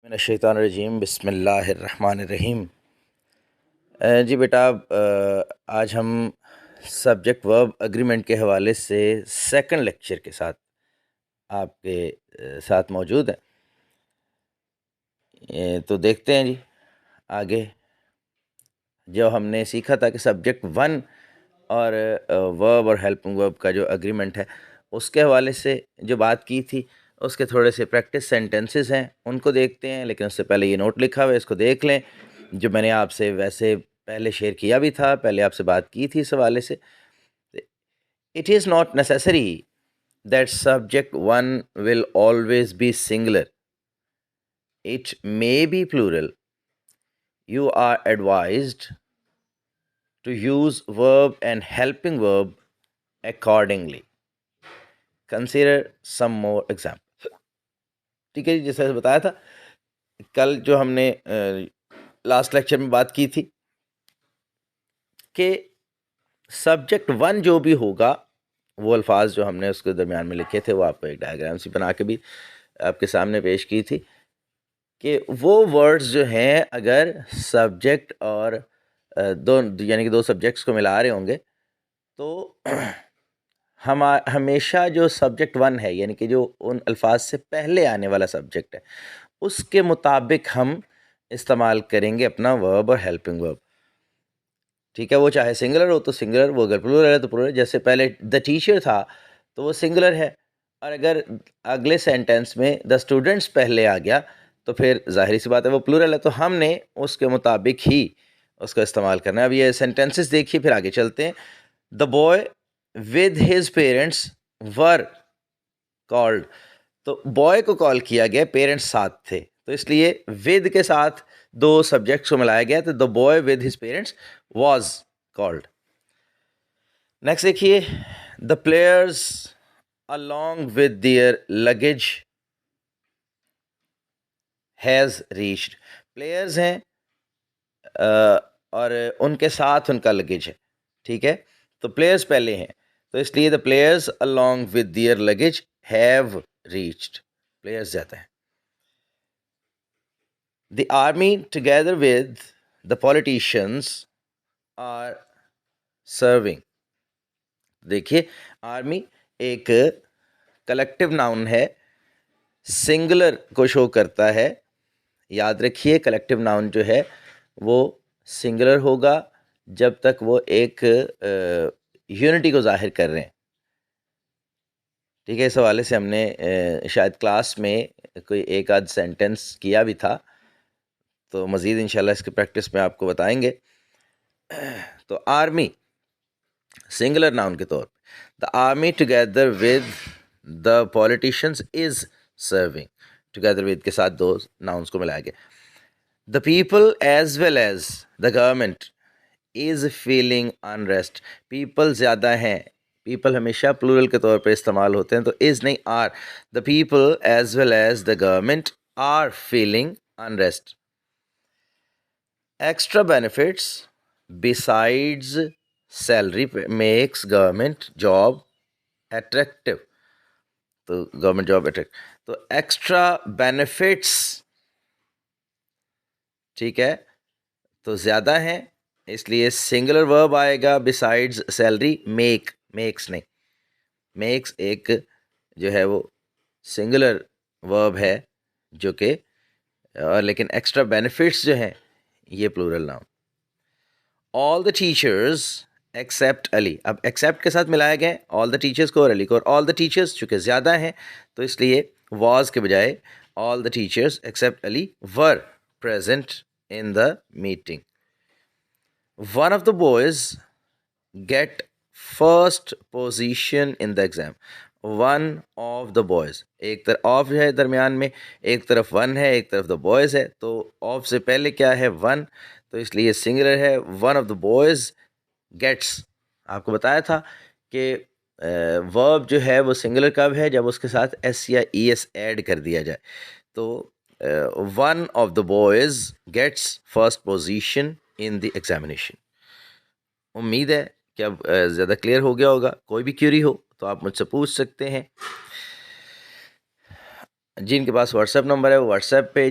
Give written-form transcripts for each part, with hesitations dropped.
मिनश्शैतानिर्रजीम बिस्मिल्लाहिर्रहमानिर्रहीम। जी बेटा, आज हम सब्जेक्ट वर्ब एग्रीमेंट के हवाले से सेकंड लेक्चर के साथ आपके साथ मौजूद हैं। तो देखते हैं जी आगे। जो हमने सीखा था कि सब्जेक्ट वन और वर्ब और हेल्पिंग वर्ब का जो एग्रीमेंट है उसके हवाले से जो बात की थी, उसके थोड़े से प्रैक्टिस सेंटेंसेस हैं, उनको देखते हैं। लेकिन उससे पहले ये नोट लिखा हुआ है, इसको देख लें, जो मैंने आपसे वैसे पहले शेयर किया भी था, पहले आपसे बात की थी इस हवाले से। It is not necessary that subject one will always be singular, it may be plural. You are advised to use verb and helping verb accordingly. Consider some more examples. ठीक है जी, जैसे बताया था कल, जो हमने लास्ट लेक्चर में बात की थी कि सब्जेक्ट वन जो भी होगा, वो अल्फाज जो हमने उसके दरमियान में लिखे थे, वो आपको एक डायग्राम सी बना के भी आपके सामने पेश की थी कि वो वर्ड्स जो हैं, अगर सब्जेक्ट और दो यानी कि दो सब्जेक्ट्स को मिला रहे होंगे तो हम हमेशा जो सब्जेक्ट वन है, यानी कि जो उन अल्फाज से पहले आने वाला सब्जेक्ट है, उसके मुताबिक हम इस्तेमाल करेंगे अपना वर्ब और हेल्पिंग वर्ब। ठीक है, वो चाहे सिंगुलर हो तो सिंगुलर, वो अगर प्लूरल है तो प्लूरल। जैसे पहले द टीचर था तो वो सिंगुलर है, और अगर अगले सेंटेंस में द स्टूडेंट्स पहले आ गया तो फिर जाहिर सी बात है वो प्लूरल है, तो हमने उसके मुताबिक ही उसका इस्तेमाल करना है। अब ये सेंटेंसेस देखिए, फिर आगे चलते हैं। The boy with his parents were called, तो बॉय को कॉल किया गया, पेरेंट्स साथ थे, तो इसलिए विद के साथ दो सब्जेक्ट्स को मिलाया गया, तो the boy with his parents was called. Next देखिए, the players along with their luggage has reached. Players हैं और उनके साथ उनका लगेज है। ठीक है, तो प्लेयर्स पहले हैं, तो इसलिए the players along with their luggage have reached, players जाते हैं। The army together with the politicians are serving. देखिए, आर्मी एक कलेक्टिव नाउन है, सिंगुलर को शो करता है। याद रखिए, कलेक्टिव नाउन जो है वो सिंगुलर होगा जब तक वो एक यूनिटी को जाहिर कर रहे हैं। ठीक है, इस हवाले से हमने शायद क्लास में कोई एक आध सेंटेंस किया भी था, तो मज़ीद इंशाल्लाह इसकी प्रैक्टिस में आपको बताएंगे। तो आर्मी सिंगुलर नाउन के तौर पे, the army together with the politicians is serving, together with के साथ दो नाउन्स को मिलाया गया। The people as well as the government is feeling unrest, people ज़्यादा हैं, पीपल हमेशा प्लूरल के तौर पर इस्तेमाल होते हैं, तो इज़ नहीं are. The people as well as the government are feeling unrest. Extra benefits besides salary makes government job attractive, तो गवर्नमेंट जॉब अट्रैक्ट, तो एक्स्ट्रा बेनिफिट्स, ठीक है, तो ज़्यादा है, इसलिए सिंगुलर वर्ब आएगा बिसाइड्स सैलरी, मेक, मेक्स नहीं, मेक्स एक जो है वो सिंगुलर वर्ब है जो कि, और लेकिन एक्स्ट्रा बेनिफिट्स जो हैं ये plural noun. All the teachers except Ali, अब एक्सेप्ट के साथ मिलाया गया ऑल द टीचर्स को और अली को, और ऑल द टीचर्स चूँकि ज़्यादा हैं तो इसलिए वाज के बजाय all the teachers except Ali were present in the meeting. One of the boys get first position in the exam, one of the boys, एक तरफ ऑफ है दरमियान में, एक तरफ वन है, एक तरफ द बॉयज़ है, तो ऑफ से पहले क्या है, वन, तो इसलिए सिंगुलर है। One of the boys gets, आपको बताया था कि वर्ब जो है वो सिंगुलर कब है, जब उसके साथ एस या ई एस ऐड कर दिया जाए। तो one of the boys gets first position in the examination. उम्मीद है कि अब ज़्यादा क्लियर हो गया होगा। कोई भी क्यूरी हो तो आप मुझसे पूछ सकते हैं। जिनके पास व्हाट्सएप नंबर है वो व्हाट्सएप पे,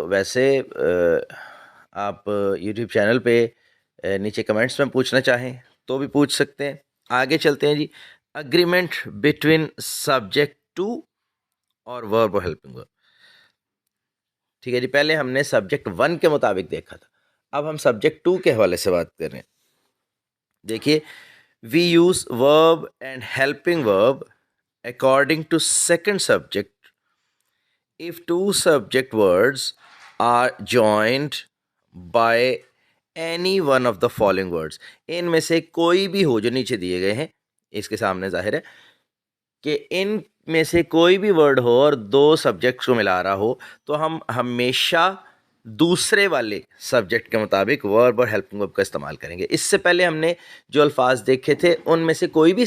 वैसे आप यूट्यूब चैनल पे नीचे कमेंट्स में पूछना चाहें तो भी पूछ सकते हैं। आगे चलते हैं जी। अग्रीमेंट बिटवीन सब्जेक्ट टू और वर्ब और हेल्पिंग वर्ब। ठीक है जी, पहले हमने सब्जेक्ट 1 के मुताबिक देखा था, अब हम सब्जेक्ट 2 के हवाले से बात कर रहे हैं। देखिए, we use verb and helping verb according to second subject if two subject words are joined by any one of the following words। इनमें से कोई भी हो, जो नीचे दिए गए हैं इसके सामने जाहिर है कि इन में से कोई भी वर्ड हो और दो सब्जेक्ट्स को मिला रहा हो, तो हम हमेशा दूसरे वाले सब्जेक्ट के मुताबिक वर्ब और हेल्पिंग वर्ब का इस्तेमाल करेंगे। इससे पहले हमने जो अल्फाज देखे थे उनमें से कोई भी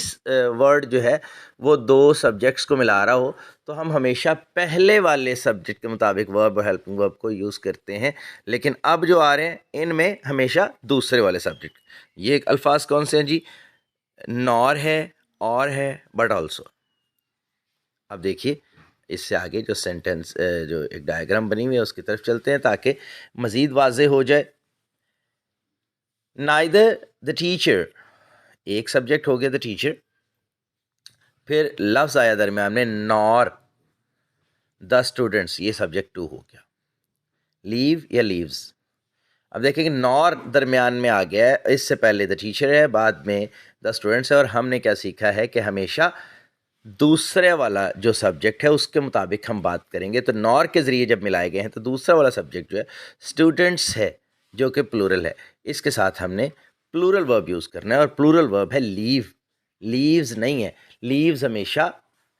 वर्ड जो है वो दो सब्जेक्ट्स को मिला रहा हो, तो हम हमेशा पहले वाले सब्जेक्ट के मुताबिक वर्ब और हेल्पिंग वर्ब को यूज़ करते हैं। लेकिन अब जो आ रहे हैं इनमें हमेशा दूसरे वाले सब्जेक्ट। ये अल्फाज कौन से हैं जी? नॉर है, और है, बट ऑल्सो। अब देखिए, इससे आगे जो सेंटेंस जो एक डायग्राम बनी हुई है उसकी तरफ चलते हैं ताकि मज़ीद वाज़े हो जाए। नाइदर द टीचर, एक सब्जेक्ट हो गया द टीचर, फिर लफ्ज़ आया दरमियान में नॉर द स्टूडेंट्स, ये सब्जेक्ट 2 हो गया। लीव या लीव्स, अब देखें कि नॉर दरमियान में आ गया है, इससे पहले द टीचर है, बाद में द स्टूडेंट्स है। और हमने क्या सीखा है कि हमेशा दूसरे वाला जो सब्जेक्ट है उसके मुताबिक हम बात करेंगे। तो नॉर के ज़रिए जब मिलाए गए हैं तो दूसरा वाला सब्जेक्ट जो है स्टूडेंट्स है, जो कि प्लूरल है, इसके साथ हमने प्लूरल वर्ब यूज़ करना है। और प्लूरल वर्ब है लीव, लीव्स नहीं है। लीव्स हमेशा,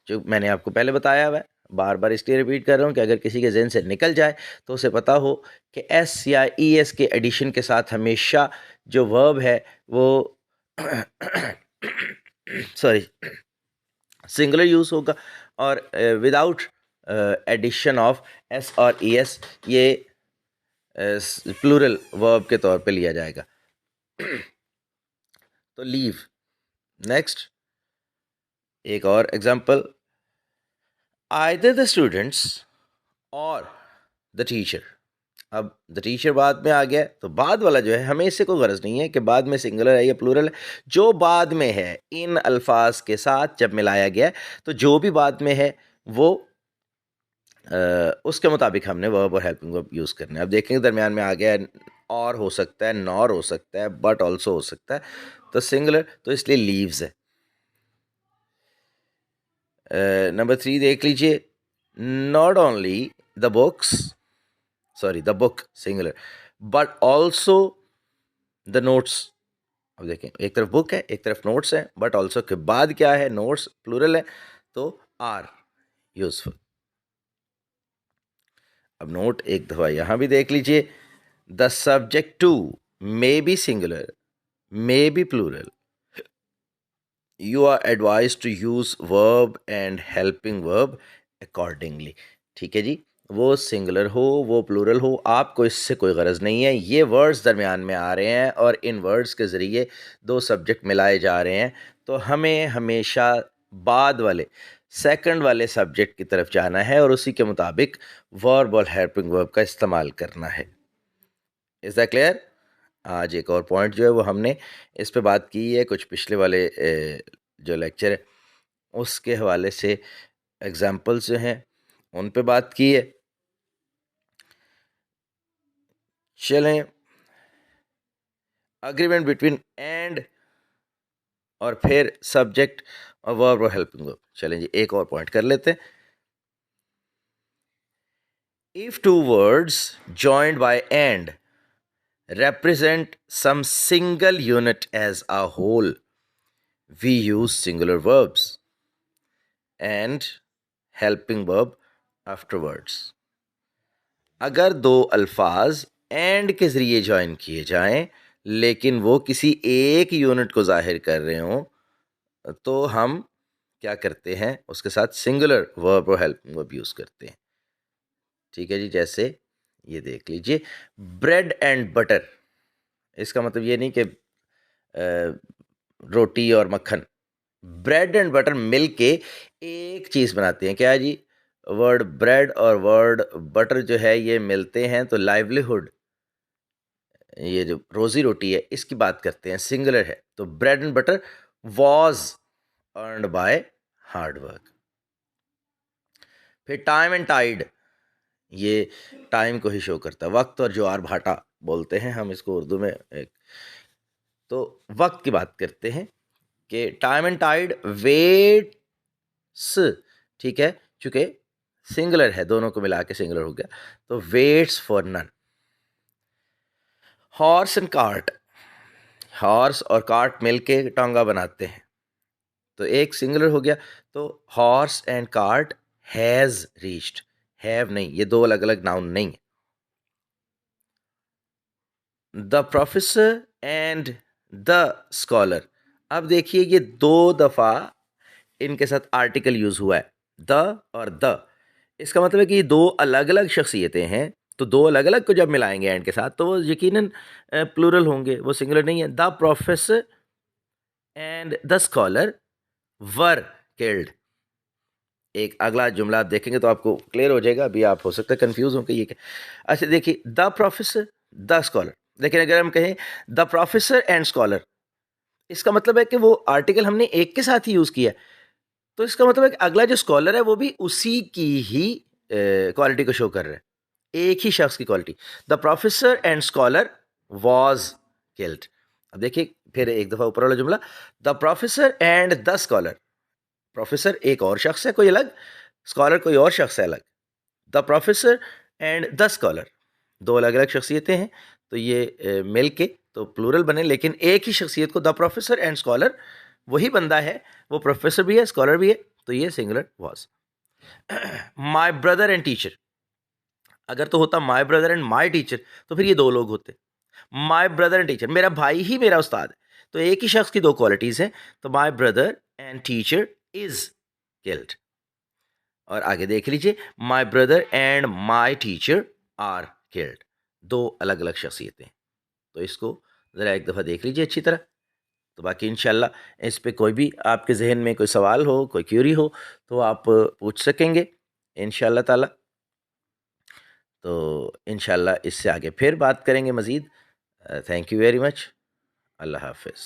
जो मैंने आपको पहले बताया हुआ है, बार बार इसलिए रिपीट कर रहा हूँ कि अगर किसी के जहन से निकल जाए तो उसे पता हो कि एस या ई एस के एडिशन के साथ हमेशा जो वर्ब है वो सॉरी सिंगुलर यूज़ होगा, और विदाउट एडिशन ऑफ एस और ई एस ये प्लूरल वर्ब के तौर पे लिया जाएगा। तो लीव। नेक्स्ट एक और एग्जांपल, आइदर द स्टूडेंट्स और द टीचर। अब द टीचर बाद में आ गया, तो बाद वाला जो है हमें इससे कोई गरज नहीं है कि बाद में सिंगुलर है या प्लूरल है। जो बाद में है इन अल्फाज के साथ जब मिलाया गया, तो जो भी बाद में है वो उसके मुताबिक हमने वर्ब और हेल्पिंग वर्ब यूज़ करना है। अब देखेंगे दरमियान में आ गया, और हो सकता है, नॉर हो सकता है, बट ऑल्सो हो सकता है, तो सिंगुलर, तो इसलिए लीव्स है। नंबर 3 देख लीजिए, not only the books, sorry the book singular, but also the notes. अब देखें, एक तरफ बुक है, एक तरफ नोट्स है, बट ऑल्सो के बाद क्या है? नोट्स प्लूरल है, तो आर यूजफुल। अब नोट एक दफ़ा यहाँ भी देख लीजिए, the subject to may be singular, may be plural, you are advise to use verb and helping verb accordingly. ठीक है जी, वो सिंगुलर हो वो प्लूरल हो, आपको इससे कोई गरज नहीं है। ये वर्ड्स दरमियान में आ रहे हैं और इन वर्ड्स के ज़रिए दो सब्जेक्ट मिलाए जा रहे हैं, तो हमें हमेशा बाद वाले सेकंड वाले सब्जेक्ट की तरफ जाना है और उसी के मुताबिक वर्ब और हेल्पिंग वर्ब का इस्तेमाल करना है। Is that clear? आज एक और पॉइंट जो है वो हमने इस पे बात की है, कुछ पिछले वाले जो लेक्चर है उसके हवाले से एग्जाम्पल्स जो हैं उन पे बात की है। चलें, अग्रीमेंट बिटवीन एंड और फिर सब्जेक्ट और वर्ब और हेल्पिंग वर्ब। चलें जी, एक और पॉइंट कर लेते हैं। If two words joined by and represent some single unit as a whole, we use singular verbs and helping verb afterwards। अगर दो अल्फाज एंड के ज़रिए ज्वाइन किए जाएं लेकिन वो किसी एक यूनिट को ज़ाहिर कर रहे हों, तो हम क्या करते हैं? उसके साथ सिंगुलर वर्ब और हेल्पिंग वर्ब यूज़ करते हैं। ठीक है जी, जैसे ये देख लीजिए, ब्रेड एंड बटर। इसका मतलब ये नहीं कि रोटी और मक्खन, ब्रेड एंड बटर मिल के एक चीज़ बनाते हैं। क्या है जी? वर्ड ब्रेड और वर्ड बटर जो है ये मिलते हैं तो लाइवलीहुड, ये जो रोजी रोटी है इसकी बात करते हैं, सिंगुलर है, तो bread and butter was earned bye hard work. फिर टाइम एंड टाइड, ये टाइम को ही शो करता है, वक्त और ज्वार भाटा बोलते हैं हम इसको उर्दू में एक। तो वक्त की बात करते हैं कि टाइम एंड टाइड वेट्स, ठीक है, चूंकि सिंगुलर है दोनों को मिला के सिंगुलर हो गया, तो waits for none. Horse and cart, horse और कार्ट मिलके टांगा बनाते हैं, तो एक सिंगुलर हो गया, तो horse and cart has reached, have नहीं, ये दो अलग अलग नाउन नहीं है। The professor and the scholar, अब देखिए ये दो दफा इनके साथ आर्टिकल यूज हुआ है, द और द, इसका मतलब है कि ये दो अलग अलग शख्सियतें हैं, तो दो अलग अलग को जब मिलाएंगे एंड के साथ तो वो यकीनन प्लूरल होंगे, वो सिंगुलर नहीं है। The professor and the scholar were killed, एक अगला जुमला आप देखेंगे तो आपको क्लियर हो जाएगा, अभी आप हो सकता है कंफ्यूज हो कि ये क्या। अच्छा देखिए, द प्रोफेसर द स्कॉलर, लेकिन अगर हम कहें द प्रोफेसर एंड स्कॉलर, इसका मतलब है कि वो आर्टिकल हमने एक के साथ ही यूज किया है, तो इसका मतलब है कि अगला जो स्कॉलर है वो भी उसी की ही क्वालिटी को शो कर रहा है, एक ही शख्स की quality. The professor and scholar was killed. अब देखिए फिर एक दफा ऊपर वाला जुमला, the professor and the scholar, professor एक और शख्स है कोई अलग, स्कॉलर कोई और शख्स है अलग। The professor and the scholar, दो अलग अलग शख्सियतें हैं, तो ये मिल के तो प्लूरल बने, लेकिन एक ही शख्सियत को द प्रोफेसर एंड स्कॉलर, वही बंदा है, वो प्रोफेसर भी है स्कॉलर भी है, तो ये singular was. My brother and teacher, अगर तो होता माई ब्रदर एंड माई टीचर तो फिर ये दो लोग होते। माई ब्रदर एंड टीचर, मेरा भाई ही मेरा उस्ताद है, तो एक ही शख्स की दो क्वालिटीज हैं, तो my brother and teacher is killed. और आगे देख लीजिए, my brother and my teacher are killed, दो अलग अलग शख्सियतें, तो इसको ज़रा एक दफ़ा देख लीजिए अच्छी तरह। तो बाकी इंशाल्लाह इस पे कोई भी आपके जहन में कोई सवाल हो, कोई क्यूरी हो, तो आप पूछ सकेंगे इंशाल्लाह ताला। तो इंशाल्लाह इससे आगे फिर बात करेंगे मज़ीद। Thank you very much. अल्लाह हाफ़िज़।